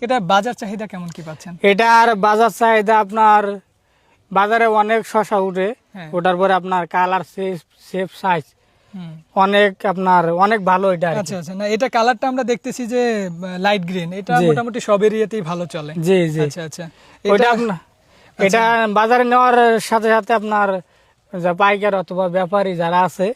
এটা বাজার চাহিদা কেমন কি পাচ্ছেন? এটার বাজার চাহিদা আপনার বাজারে অনেক শশা উঠে, হ্যাঁ। ওটার পরে আপনার কালার শেপ সাইজ হুম। অনেক ভালো এটা আর কি। আচ্ছা আচ্ছা, না এটা কালারটা আমরা দেখতেছি যে লাইট গ্রিন, এটা জি। মোটামুটি সব এরিয়াতেই ভালো চলে। জি জি। আচ্ছা আচ্ছা, ওইটা আপনার এটা বাজারে নেওয়ার সাথে সাথে আপনার যা পাইকার অথবা ব্যাপারী যারা আছে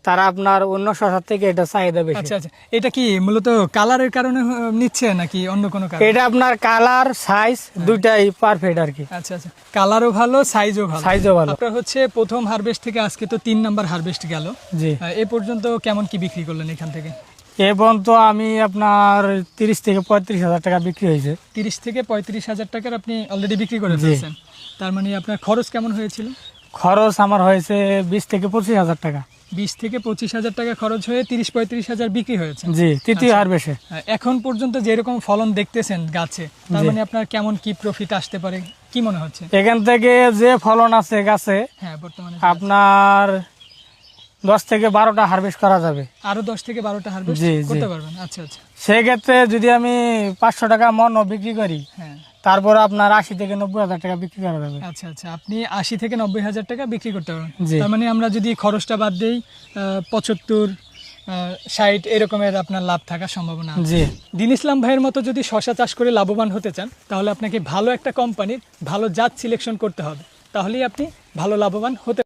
তারা আপনার অন্য শশার থেকে এটা চাহিদা বেশি। আচ্ছা আচ্ছা, এটা কি মূলত কালারের কারণে নিচ্ছে নাকি অন্য কোনো কারণে? এটা আপনার কালার সাইজ দুইটাই পারফেক্ট আর কি। আচ্ছা আচ্ছা, কালারও ভালো, সাইজও ভালো। সাইজও ভালো। আপনার হচ্ছে প্রথম হারভেস্ট থেকে আজকে তো 3 নাম্বার হারভেস্ট গেল। জি। এ পর্যন্ত কেমন কি বিক্রি করলেন এখান থেকে? এবং তো আমি আপনার 30 থেকে 35,000 টাকা বিক্রি হয়েছে। 30 থেকে 35,000 টাকার আপনি অলরেডি বিক্রি করে ফেলছেন। তার মানে আপনার খরচ কেমন হয়েছিল? খরচ আমার হয়েছে 20 থেকে 25,000 টাকা। 20 থেকে 25,000 টাকা খরচ হয়ে 30-35,000 বিক্রি হয়েছে। জি, তৃতীয় আচ্ছা। হারভেস্টে। এখন পর্যন্ত যেরকম ফলন দেখতেছেন গাছে, তার জি। মানে আপনার কেমন কি প্রফিট আসতে পারে কি মনে হচ্ছে? এখান থেকে যে ফলন আছে গাছে হ্যাঁ, বর্তমানে আপনার 10 থেকে 12টা হারভেস্ট করা যাবে। আরো 10 থেকে 12টা হারভেস্ট জি, জি। করতে পারবেন। আচ্ছা আচ্ছা। সেক্ষেত্রে যদি আমি 500 টাকা মনও বিক্রি করি, হ্যাঁ। তারপর আপনার 80 থেকে 90,000 টাকা বিক্রি করা যাবে। আচ্ছা আচ্ছা, আপনি 80 থেকে 90,000 টাকা বিক্রি করতে পারবেন। জি। তার মানে আমরা যদি খরচটা বাদ দিই 75, 60 এরকমের আপনার লাভ থাকার সম্ভাবনা আছে। জি। দিন ইসলাম ভাইয়ের মতো যদি শশা চাষ করে লাভবান হতে চান, তাহলে আপনাকে ভালো একটা কোম্পানির ভালো জাত সিলেকশন করতে হবে, তাহলেই আপনি ভালো লাভবান হতে